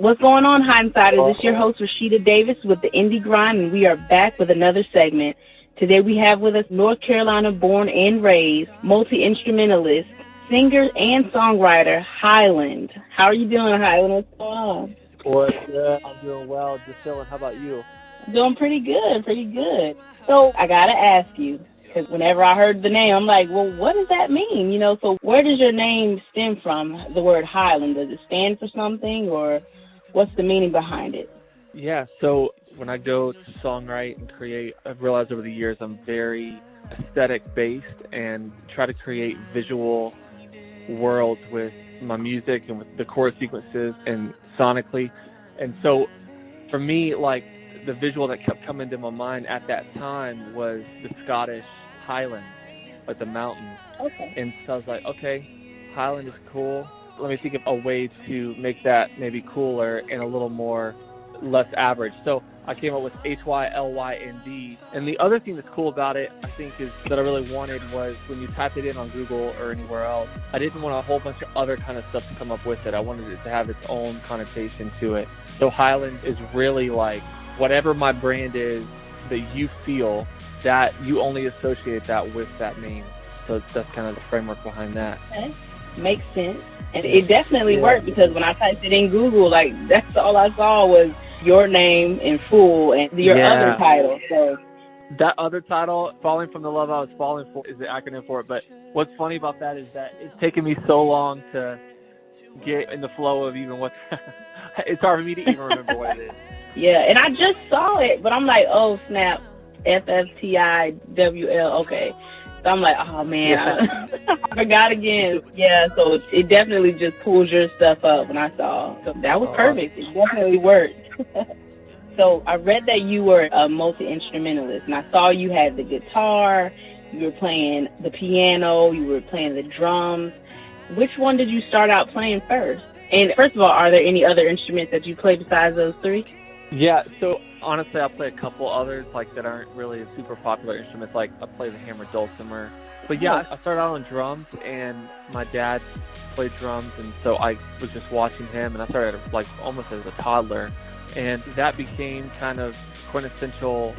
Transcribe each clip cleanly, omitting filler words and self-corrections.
What's going on, Hindsighters? It's your host, Rhasheeda Davis, with the Indie Grind, and we are back with another segment. Today we have with us North Carolina born and raised, multi-instrumentalist, singer and songwriter, Hylynd. How are you doing, Hylynd? What's going on? What's good? I'm doing well. Just chilling. How about you? Doing pretty good, pretty good. So I got to ask you, because whenever I heard the name, I'm like, well, what does that mean? You know, so where does your name stem from, the word Hylynd? Does it stand for something, or what's the meaning behind it? Yeah, so when I go to songwrite and create, I've realized over the years I'm very aesthetic-based and try to create visual worlds with my music and with the chord sequences and sonically. And so for me, like, the visual that kept coming to my mind at that time was the Scottish Highlands, like the mountains. Okay. And so I was like, okay, Highland is cool. Let me think of a way to make that maybe cooler and a little more less average. So I came up with Hylynd. And the other thing that's cool about it, I think, is that I really wanted was when you type it in on Google or anywhere else, I didn't want a whole bunch of other kind of stuff to come up with it. I wanted it to have its own connotation to it. So Hylynd is really like whatever my brand is that you feel, that you only associate that with that name. So that's kind of the framework behind that. Okay. Makes sense. And it definitely worked, because when I typed it in Google, like, that's all I saw was your name in full and your other title. So that other title, Falling from the Love I Was Falling For, is the acronym for it. But what's funny about that is that it's taken me so long to get in the flow of even what it's hard for me to even remember what it is. Yeah, and I just saw it, but I'm like, oh, snap, F.F.T.L.I.W.F.F, okay. So I'm like, oh, man, I forgot again. Yeah, so it definitely just pulls your stuff up when I saw. So that was perfect. It definitely worked. So I read that you were a multi-instrumentalist, and I saw you had the guitar, you were playing the piano, you were playing the drums. Which one did you start out playing first? And first of all, are there any other instruments that you play besides those three? Yeah, so honestly, I play a couple others like that aren't really super popular instruments. Like I play the hammered dulcimer. But yeah, I started out on drums, and my dad played drums, and so I was just watching him, and I started like almost as a toddler, and that became kind of quintessential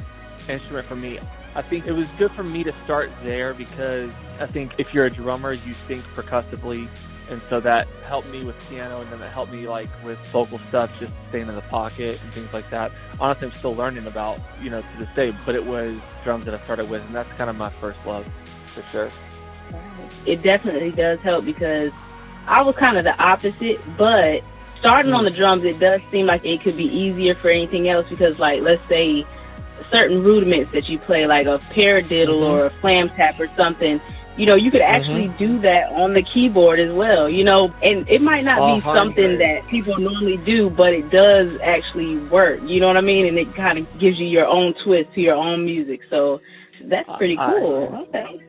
instrument for me. I think it was good for me to start there, because I think if you're a drummer, you think percussively. And so that helped me with piano, and then that helped me like with vocal stuff, just staying in the pocket and things like that. Honestly, I'm still learning about, you know, to this day, but it was drums that I started with, and that's kind of my first love, for sure. It definitely does help, because I was kind of the opposite, but starting on the drums, it does seem like it could be easier for anything else, because like, let's say certain rudiments that you play, like a paradiddle or a flam tap or something, you know, you could actually do that on the keyboard as well, you know, and it might not be something that people normally do, but it does actually work, you know what I mean? And it kind of gives you your own twist to your own music. So that's pretty cool. Okay.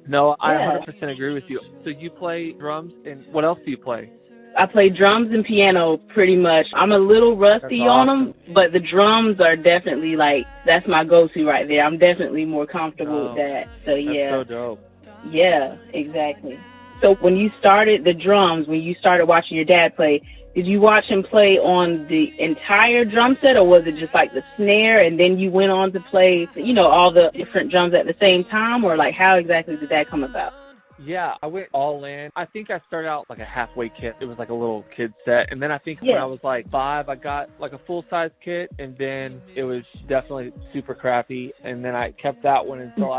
No, I 100% agree with you. So you play drums, and what else do you play? I play drums and piano pretty much. I'm a little rusty on them, but the drums are definitely like, that's my go-to right there. I'm definitely more comfortable with that. So yeah. That's so dope. Yeah, exactly. So when you started the drums, when you started watching your dad play, did you watch him play on the entire drum set, or was it just like the snare and then you went on to play, you know, all the different drums at the same time, or like how exactly did that come about? Yeah, I went all in. I think I started out like a halfway kit. It was like a little kid set. And then I think when I was like 5, I got like a full-size kit, and then it was definitely super crappy. And then I kept that one until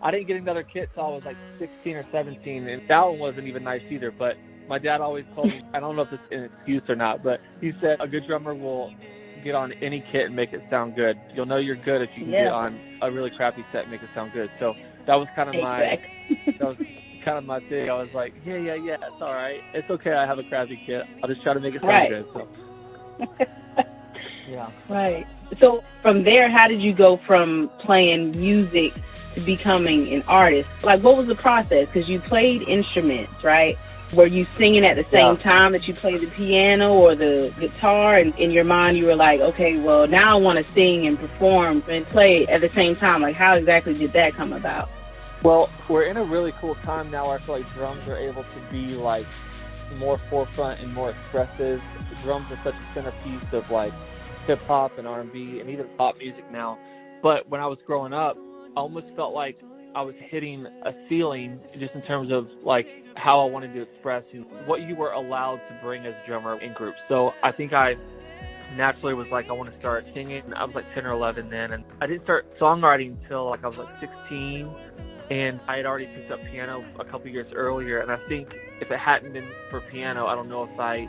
I didn't get another kit until I was like 16 or 17, and that one wasn't even nice either. But my dad always told me, I don't know if it's an excuse or not, but he said a good drummer will get on any kit and make it sound good. You'll know you're good if you can get on a really crappy set and make it sound good. So that was kind of my thing. I was like, yeah, it's all right. It's okay, I have a crappy kit. I'll just try to make it sound good. So. Yeah. Right. So from there, how did you go from playing music to becoming an artist? Like, what was the process? Because you played instruments, right? Were you singing at the same time that you played the piano or the guitar? And in your mind, you were like, okay, well, now I want to sing and perform and play at the same time. Like, how exactly did that come about? Well, we're in a really cool time now where I feel like drums are able to be like more forefront and more expressive. Drums are such a centerpiece of like hip hop and R&B and even pop music now. But when I was growing up, I almost felt like I was hitting a ceiling just in terms of like how I wanted to express and what you were allowed to bring as a drummer in groups. So I think I naturally was like, I want to start singing. I was like 10 or 11 then, and I didn't start songwriting until like I was like 16, and I had already picked up piano a couple years earlier. And I think if it hadn't been for piano, I don't know if I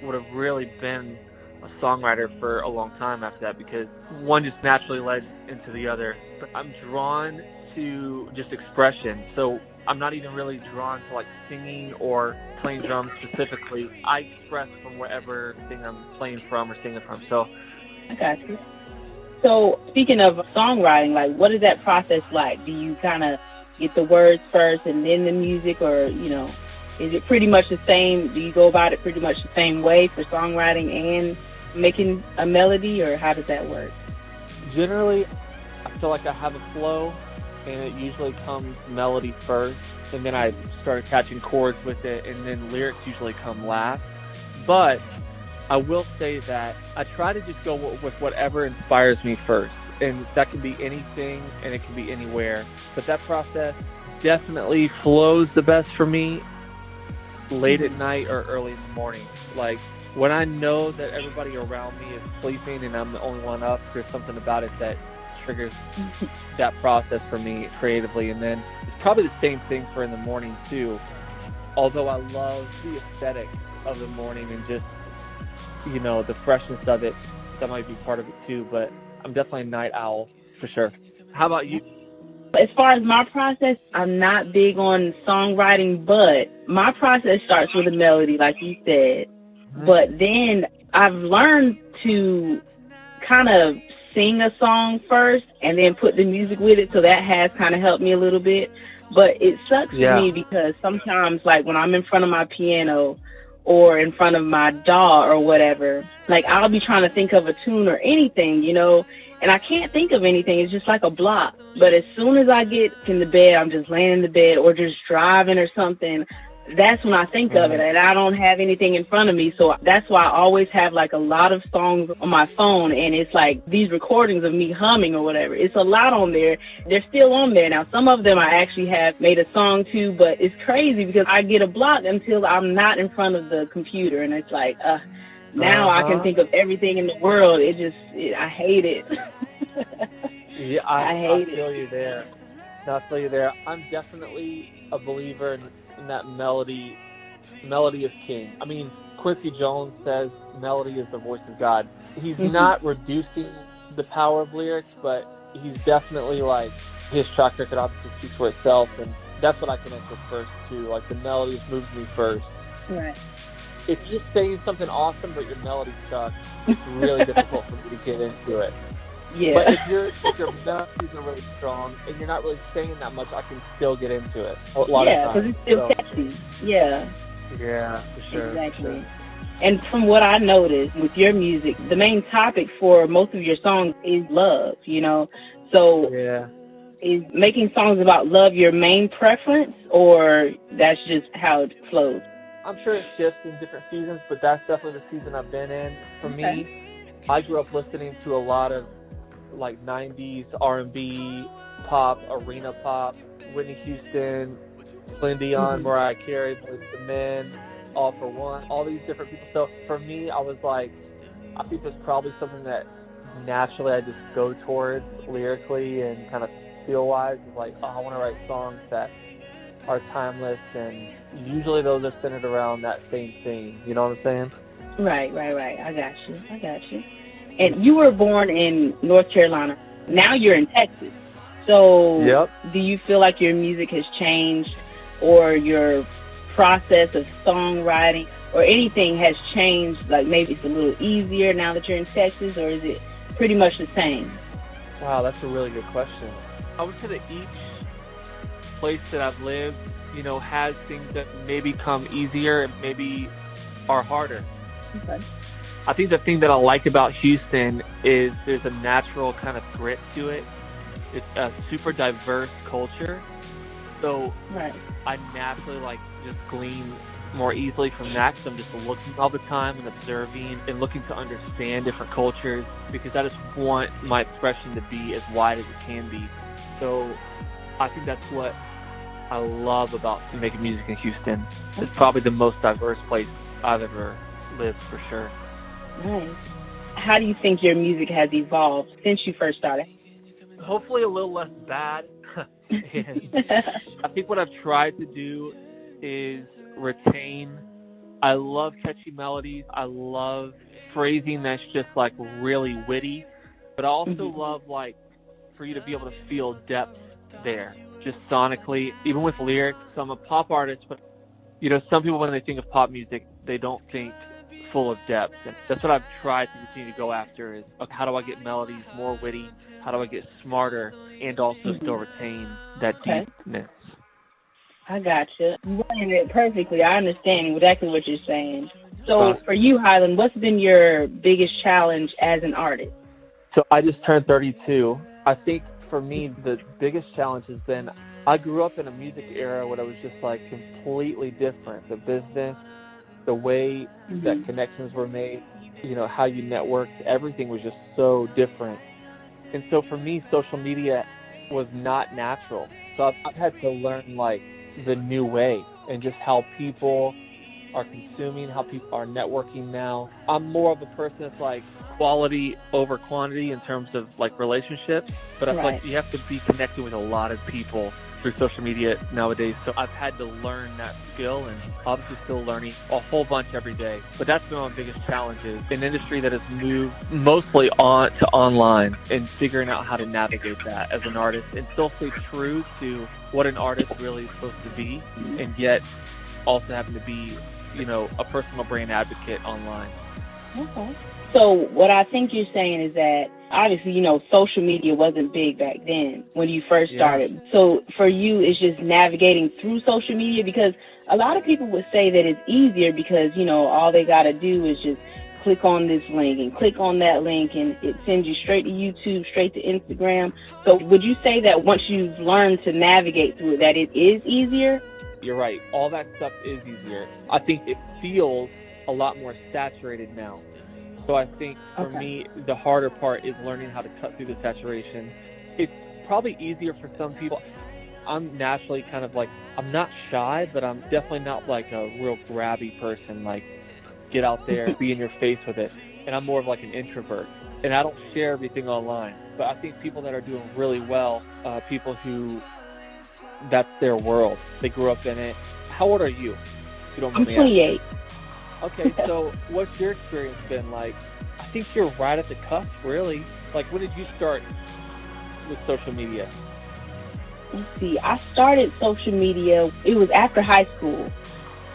would have really been a songwriter for a long time after that, because one just naturally led into the other. But I'm drawn to just expression, so I'm not even really drawn to like singing or playing drums specifically. I express from whatever thing I'm playing from or singing from. So I got you. So speaking of songwriting, like what is that process like? Do you kind of get the words first and then the music, or is it pretty much the same? Do you go about it pretty much the same way for songwriting and making a melody, or how does that work? Generally, I feel like I have a flow, and it usually comes melody first, and then I start attaching chords with it, and then lyrics usually come last. But I will say that I try to just go with whatever inspires me first, and that can be anything, and it can be anywhere. But that process definitely flows the best for me late at night or early in the morning. Like, when I know that everybody around me is sleeping and I'm the only one up, there's something about it that triggers that process for me creatively. And then it's probably the same thing for in the morning too, although I love the aesthetic of the morning and just the freshness of it. That might be part of it too, but I'm definitely a night owl for sure. How about you? As far as my process, I'm not big on songwriting, but my process starts with a melody, like you said. But then I've learned to kind of sing a song first and then put the music with it, so that has kind of helped me a little bit. But it sucks for me because sometimes, like when I'm in front of my piano or in front of my DAW or whatever, like I'll be trying to think of a tune or anything, and I can't think of anything. It's just like a block. But as soon as I get in the bed, I'm just laying in the bed or just driving or something, that's when I think of it, and I don't have anything in front of me. So that's why I always have like a lot of songs on my phone, and it's like these recordings of me humming or whatever. It's a lot on there. They're still on there. Now, some of them I actually have made a song to, but it's crazy because I get a block until I'm not in front of the computer, and it's like, now I can think of everything in the world. I hate it. Yeah, I feel you there. I feel you there. I'm definitely a believer in that melody. Melody is king. I mean, Quincy Jones says melody is the voice of God. He's not reducing the power of lyrics, but he's definitely like, his track record obviously speaks for itself, and that's what I connect with first too. Like, the melody moves me first. Right. If you're saying something awesome but your melody sucks, it's really difficult for me to get into it. Yeah. But if your melodies are really strong and you're not really saying that much, I can still get into it a lot of times. Yeah, because it's still catchy. Yeah. Yeah, for sure. Exactly. For sure. And from what I noticed with your music, the main topic for most of your songs is love, So is making songs about love your main preference, or that's just how it flows? I'm sure it shifts in different seasons, but that's definitely the season I've been in. For me, I grew up listening to a lot of like 90s R&B, pop, arena pop, Whitney Houston, Celine Dion, Mariah Carey, Boyz II Men, All for One, all these different people. So for me, I was like, I think there's probably something that naturally I just go towards lyrically and kind of feel-wise. It's like, I want to write songs that are timeless, and usually those are centered around that same theme. You know what I'm saying? Right. I got you. And you were born in North Carolina. Now you're in Texas. So do you feel like your music has changed, or your process of songwriting or anything has changed? Like maybe it's a little easier now that you're in Texas, or is it pretty much the same? Wow, that's a really good question. I would say that each place that I've lived, has things that maybe come easier and maybe are harder. Okay. I think the thing that I like about Houston is there's a natural kind of grit to it. It's a super diverse culture. So I naturally just glean more easily from that because I'm just looking all the time and observing and looking to understand different cultures, because I just want my expression to be as wide as it can be. So I think that's what I love about making music in Houston. It's probably the most diverse place I've ever lived, for sure. Nice. How do you think your music has evolved since you first started? Hopefully a little less bad. I think what I've tried to do is retain. I love catchy melodies. I love phrasing that's just like really witty, but I also love like for you to be able to feel depth there, just sonically, even with lyrics. So I'm a pop artist, but you know, some people when they think of pop music, they don't think full of depth. And that's what I've tried to continue to go after is, okay, how do I get melodies more witty? How do I get smarter and also still retain that deepness? I gotcha. You running it perfectly. I understand exactly what you're saying. So for you, Hylynd, what's been your biggest challenge as an artist? So I just turned 32. I think for me, the biggest challenge has been I grew up in a music era where it was just like completely different. The business, the way that connections were made, you know, how you networked, everything was just so different. And so for me, social media was not natural. So I've had to learn like the new way and just how people are consuming, how people are networking now. I'm more of a person that's like quality over quantity in terms of like relationships, but I feel like you have to be connected with a lot of people through social media nowadays. So I've had to learn that skill, and obviously still learning a whole bunch every day. But that's been my biggest challenge, is an industry that has moved mostly on to online, and figuring out how to navigate that as an artist and still stay true to what an artist really is supposed to be, and yet also having to be, you know, a personal brand advocate online. Okay. So what I think you're saying is that obviously, you know, social media wasn't big back then when you first started. So for you, it's just navigating through social media, because a lot of people would say that it's easier because, you know, all they got to do is just click on this link and click on that link, and it sends you straight to YouTube, straight to Instagram. So would you say that once you've learned to navigate through it, that it is easier? You're right. All that stuff is easier. I think it feels a lot more saturated now. So I think for me, the harder part is learning how to cut through the saturation. It's probably easier for some people. I'm naturally kind of like, I'm not shy, but I'm definitely not like a real grabby person, like get out there, be in your face with it. And I'm more of like an introvert. And I don't share everything online. But I think people that are doing really well, people who that's their world. They grew up in it. How old are you? If you don't mind I'm 28. Okay, so what's your experience been like? I think you're right at the cusp, really. Like, when did you start with social media? Let's see. I started social media, it was after high school.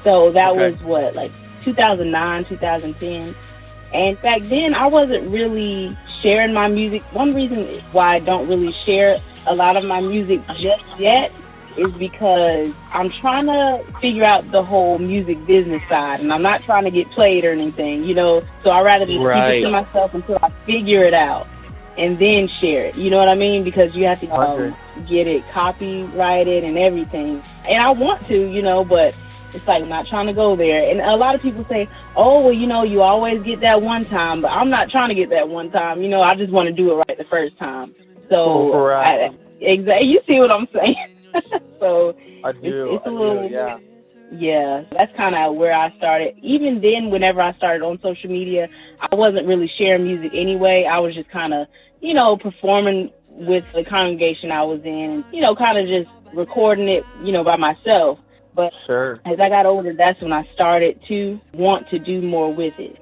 So that was what, like 2009, 2010. And back then, I wasn't really sharing my music. One reason why I don't really share a lot of my music just yet is because I'm trying to figure out the whole music business side, and I'm not trying to get played or anything, you know, so I'd rather just keep it to myself until I figure it out and then share it, you know what I mean? Because you have to get it copyrighted and everything, and I want to, you know, but it's like I'm not trying to go there. And a lot of people say, oh, well, you know, you always get that one time, but I'm not trying to get that one time, you know, I just want to do it right the first time. So exactly, you see what I'm saying? So I do. It's a little, yeah, that's kind of where I started. Even then, whenever I started on social media, I wasn't really sharing music anyway. I was just kind of, you know, performing with the congregation I was in, you know, kind of just recording it, you know, by myself. But as I got older, that's when I started to want to do more with it.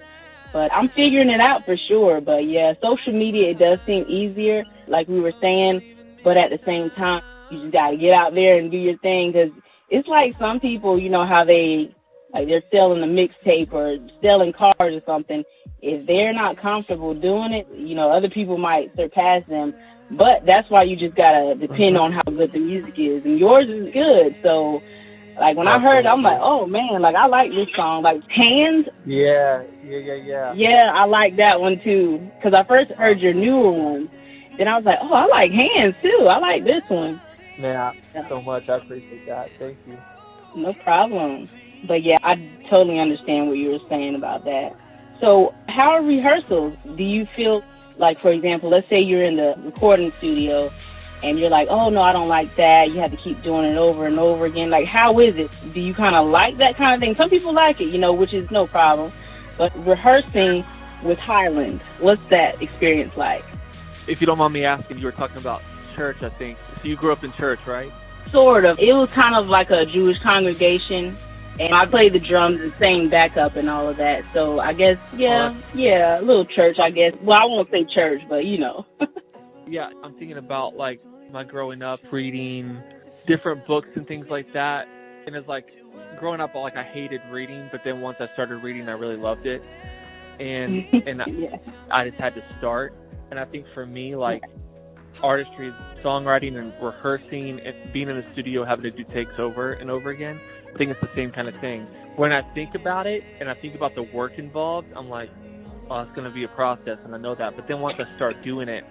But I'm figuring it out for sure. But yeah, social media, it does seem easier, like we were saying, but at the same time, you just got to get out there and do your thing, because it's like some people, you know, how they're selling a mixtape or selling cars or something. If they're not comfortable doing it, you know, other people might surpass them. But that's why you just got to depend on how good the music is. And yours is good. So, like, when I heard it, I'm like, oh, man, like, I like this song. Like, Hands. Yeah, I like that one, too. Because I first heard your newer one. Then I was like, oh, I like Hands, too. I like this one. Yeah, so much. I appreciate that. Thank you. No problem. But yeah, I totally understand what you were saying about that. So how are rehearsals? Do you feel like, for example, let's say you're in the recording studio and you're like, oh no, I don't like that. You have to keep doing it over and over again. Like, how is it? Do you kind of like that kind of thing? Some people like it, which is no problem. But rehearsing with Hylynd, what's that experience like? If you don't mind me asking, you were talking about church, I think. So you grew up in church, right? Sort of. It was kind of like a Jewish congregation, and I played the drums and sang backup and all of that. So I guess, yeah, a little church, I guess. Well, I won't say church, but Yeah, I'm thinking about, like, my growing up reading different books and things like that. And it's like, growing up, like, I hated reading, but then once I started reading, I really loved it. And yeah. I just had to start. And I think for me, like, artistry, songwriting, and rehearsing, and being in the studio, having to do takes over and over again, I think it's the same kind of thing. When I think about it and I think about the work involved, I'm like, oh, it's going to be a process, and I know that. But then once I start doing it,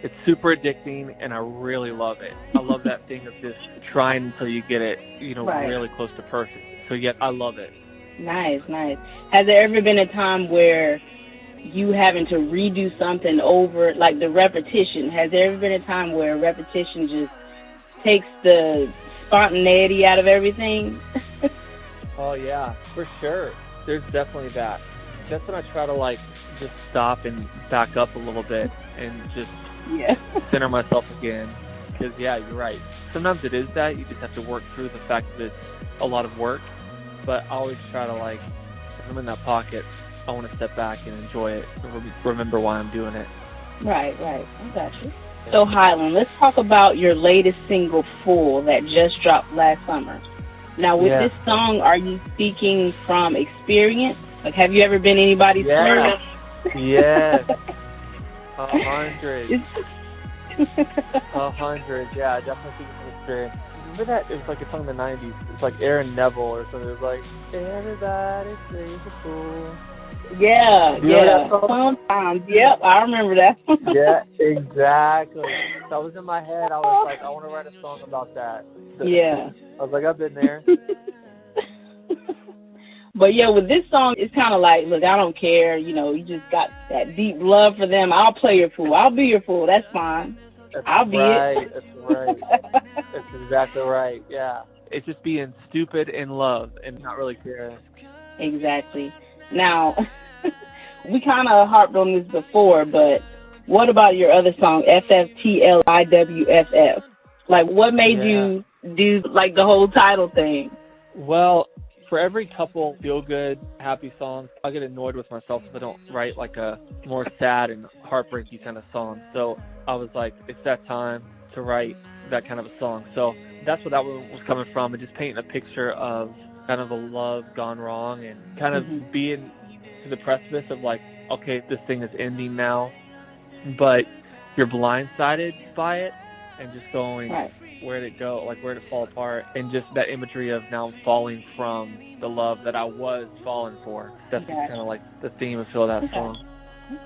it's super addicting, and I really love it. I love that thing of just trying until you get it, really close to perfect. So, yeah, I love it. Nice. Has there ever been a time where you having to redo something over, like the repetition? Has there ever been a time where repetition just takes the spontaneity out of everything? Oh, yeah, for sure. There's definitely that. Just when I try to, like, just stop and back up a little bit and just center myself again. Because, yeah, you're right. Sometimes it is that. You just have to work through the fact that it's a lot of work. But I always try to, like, if I'm in that pocket, I want to step back and enjoy it and remember why I'm doing it. Right. I got you. So, Hylynd, let's talk about your latest single, Fool, that just dropped last summer. Now, with this song, are you speaking from experience? Like, have you ever been anybody's flirt? Yes. 100. 100, yeah, definitely speaking from experience. Remember that? It was like a song in the 90s. It's like Aaron Neville or something. It was like, everybody plays a fool. Yeah. Sometimes. Yep, I remember that. Yeah, exactly. That was in my head. I was like, I want to write a song about that. Yeah. I was like, I've been there. But yeah, with this song, it's kind of like, look, I don't care. You just got that deep love for them. I'll play your fool. I'll be your fool. That's fine. I'll be it. That's right. That's exactly right. Yeah. It's just being stupid in love and not really caring. Exactly. Now, we kind of harped on this before, but what about your other song, F.F.T.L.I.W.F.F? Like, what made you do, like, the whole title thing? Well, for every couple feel-good, happy songs, I get annoyed with myself if I don't write, like, a more sad and heartbreaky kind of song. So I was like, it's that time to write that kind of a song. So that's where that one was coming from, and just painting a picture of kind of a love gone wrong and kind of being to the precipice of, like, okay, this thing is ending now, but you're blindsided by it and just going, where'd it go? Like, where'd it fall apart? And just that imagery of now falling from the love that I was falling for. That's kind of like the theme and feel of that song.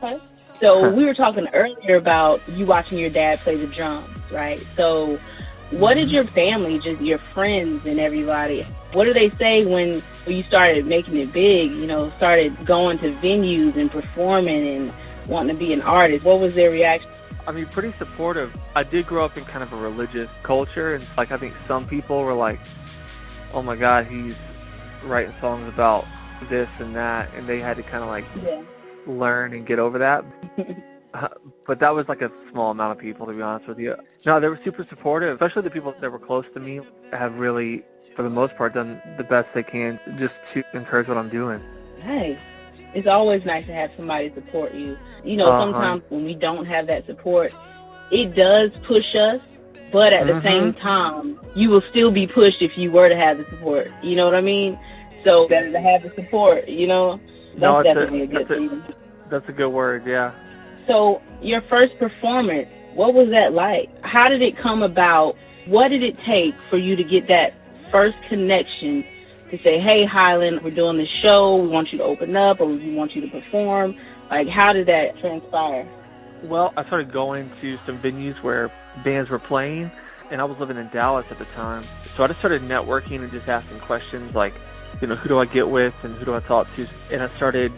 Okay. So we were talking earlier about you watching your dad play the drums, right? So what did your family, just your friends and everybody, what do they say when you started making it big, started going to venues and performing and wanting to be an artist? What was their reaction? I mean, pretty supportive. I did grow up in kind of a religious culture, and like I think some people were like, oh my God, he's writing songs about this and that, and they had to kind of like learn and get over that. But that was like a small amount of people, to be honest with you. No, they were super supportive, especially the people that were close to me have really, for the most part, done the best they can just to encourage what I'm doing. Nice. It's always nice to have somebody support you. Sometimes when we don't have that support, it does push us, but at the same time, you will still be pushed if you were to have the support. You know what I mean? So better to have the support, That's definitely a good thing. That's a good word, yeah. So your first performance, what was that like? How did it come about? What did it take for you to get that first connection to say, hey, Hylynd, we're doing this show, we want you to open up, or we want you to perform? Like, how did that transpire? Well, I started going to some venues where bands were playing, and I was living in Dallas at the time. So I just started networking and just asking questions like, who do I get with and who do I talk to? And I started,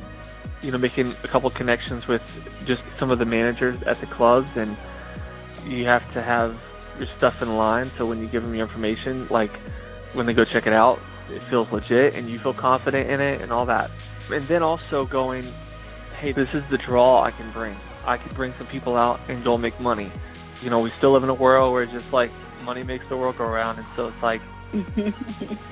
making a couple connections with just some of the managers at the clubs, and you have to have your stuff in line, so when you give them your information, like when they go check it out, it feels legit and you feel confident in it and all that. And then also going, hey, this is the draw I can bring. I can bring some people out and go make money. We still live in a world where it's just like money makes the world go around, and so it's like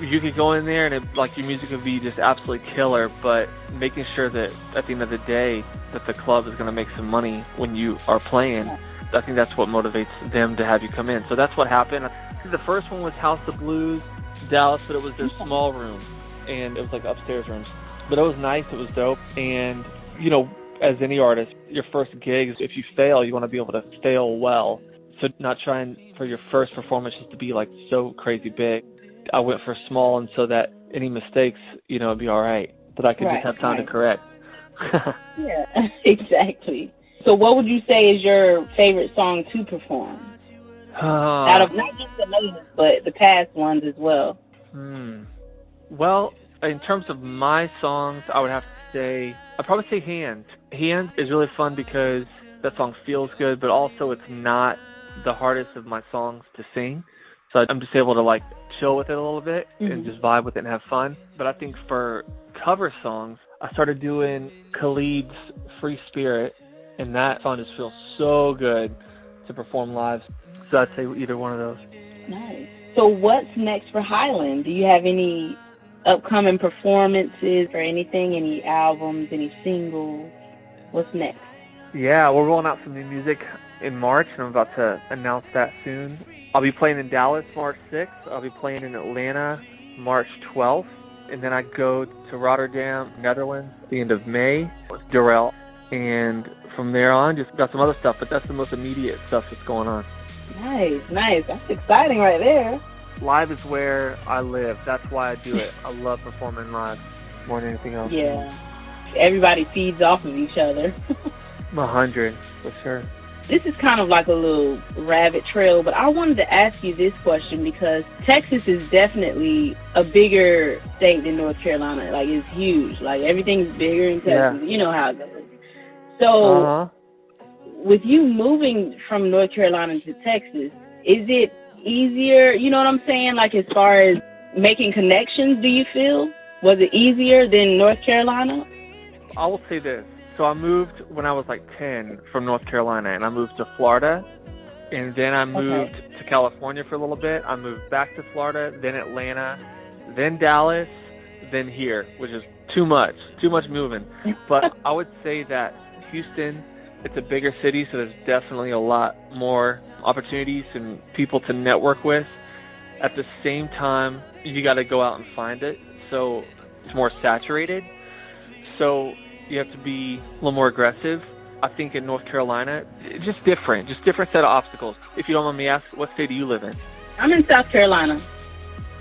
you could go in there and your music could be just absolutely killer, but making sure that at the end of the day that the club is going to make some money when you are playing. I think that's what motivates them to have you come in. So that's what happened. The first one was House of Blues, Dallas, but it was their small room, and it was like upstairs rooms. But it was nice, it was dope, and as any artist, your first gig, if you fail, you want to be able to fail well. So not trying for your first performance just to be like so crazy big. I went for small, and so that any mistakes, it'd be all right, that I could just have time to correct. Yeah, exactly. So what would you say is your favorite song to perform? Out of not just the latest, but the past ones as well. Well, in terms of my songs, I would have to say, I'd probably say Hands. Hands is really fun because that song feels good, but also it's not the hardest of my songs to sing. So I'm just able to chill with it a little bit and just vibe with it and have fun. But I think for cover songs, I started doing Khalid's Free Spirit, and that song just feels so good to perform live. So I'd say either one of those. Nice. So what's next for Hylynd? Do you have any upcoming performances or anything? Any albums, any singles? What's next? Yeah, we're rolling out some new music in March, and I'm about to announce that soon. I'll be playing in Dallas March 6th. I'll be playing in Atlanta March 12th. And then I go to Rotterdam, Netherlands, at the end of May with Durrell. And from there on, just got some other stuff, but that's the most immediate stuff that's going on. Nice. That's exciting right there. Live is where I live. That's why I do it. I love performing live more than anything else. Yeah. Everybody feeds off of each other. 100, for sure. This is kind of like a little rabbit trail, but I wanted to ask you this question because Texas is definitely a bigger state than North Carolina. It's huge. Everything's bigger in Texas. Yeah. You know how it goes. So, with you moving from North Carolina to Texas, is it easier, you know what I'm saying? As far as making connections, do you feel? Was it easier than North Carolina? I will say this. So I moved when I was 10 from North Carolina, and I moved to Florida, and then I moved to California for a little bit. I moved back to Florida, then Atlanta, then Dallas, then here, which is too much moving. But I would say that Houston, it's a bigger city, so there's definitely a lot more opportunities and people to network with. At the same time, you got to go out and find it, so it's more saturated. So you have to be a little more aggressive. I think in North Carolina, just different set of obstacles. If you don't mind me asking, what state do you live in? I'm in South Carolina.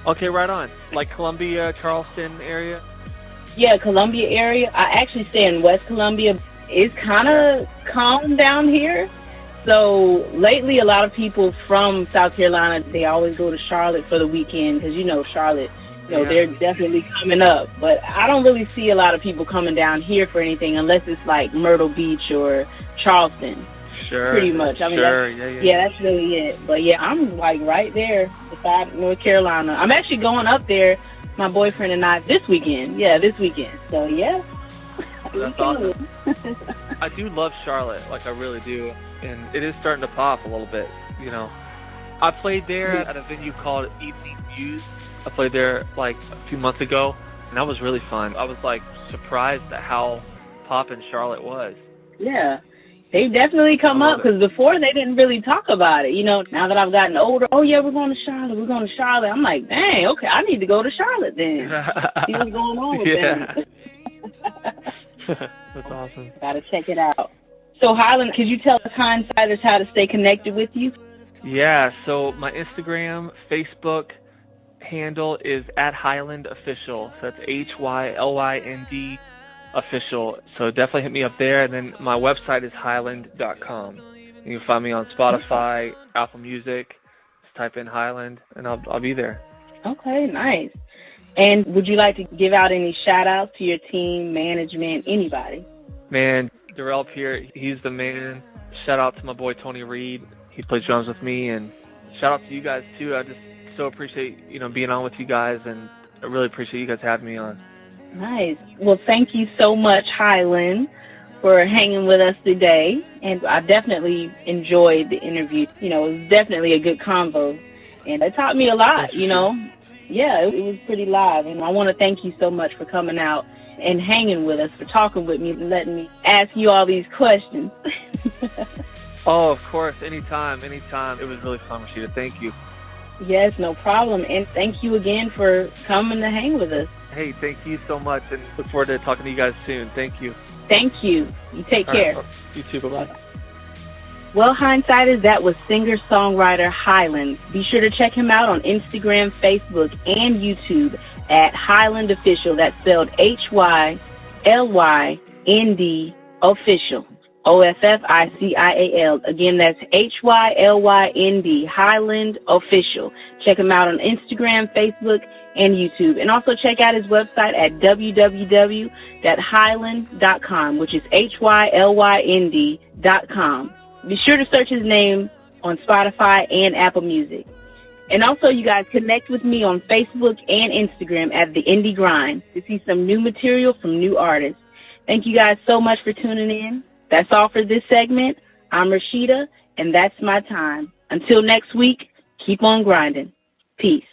Okay, right on. Columbia, Charleston area? Yeah, Columbia area. I actually stay in West Columbia. It's kind of calm down here. So lately, a lot of people from South Carolina, they always go to Charlotte for the weekend because, Charlotte, they're definitely coming up. But I don't really see a lot of people coming down here for anything unless it's Myrtle Beach or Charleston. Sure. Pretty much. I mean, that's really it. But yeah, I'm right there beside North Carolina. I'm actually going up there, my boyfriend and I, this weekend. Yeah, this weekend. So yeah. That's awesome. I do love Charlotte, I really do. And it is starting to pop a little bit, I played there at a venue called Evening Views. I played there a few months ago, and that was really fun. I was surprised at how poppin' Charlotte was. Yeah, they've definitely come up because before they didn't really talk about it. Now that I've gotten older, oh yeah, we're going to Charlotte. I'm like, dang, okay, I need to go to Charlotte then. See what's going on with them. That's awesome. Gotta check it out. So Hylynd, could you tell us Hindsighters how to stay connected with you? Yeah, so my Instagram, Facebook handle is @HylyndOfficial. So that's HYLYND official. So definitely hit me up there. And then my website is Hylynd.com. You can find me on Spotify, Apple Music. It's type in Hylynd, and I'll be there. Okay, nice. And would you like to give out any shout-outs to your team, management, anybody? Man, Darrell up here, he's the man. Shout out to my boy Tony Reed. He plays drums with me, and shout out to you guys too. I just so appreciate being on with you guys, and I really appreciate you guys having me on. Nice. Well, thank you so much, Hylynd, for hanging with us today. And I definitely enjoyed the interview. It was definitely a good convo, and it taught me a lot. Yeah, it was pretty live, and I want to thank you so much for coming out and hanging with us, for talking with me, and letting me ask you all these questions. Oh, of course. Anytime. It was really fun, Rhasheeda. Thank you. Yes, no problem. And thank you again for coming to hang with us. Hey, thank you so much, and look forward to talking to you guys soon. Thank you. Thank you. You take care. Right. You too. Bye-bye. Well, Hindsighters, that was singer-songwriter Hylynd. Be sure to check him out on Instagram, Facebook, and YouTube at Hylynd Official. That's spelled Hylynd Official. OFFICIAL. Again, that's HYLYND, Hylynd Official. Check him out on Instagram, Facebook, and YouTube. And also check out his website at www.hylynd.com, which is HYLYND.com. Be sure to search his name on Spotify and Apple Music. And also, you guys, connect with me on Facebook and Instagram at The Indie Grind to see some new material from new artists. Thank you guys so much for tuning in. That's all for this segment. I'm Rhasheeda, and that's my time. Until next week, keep on grinding. Peace.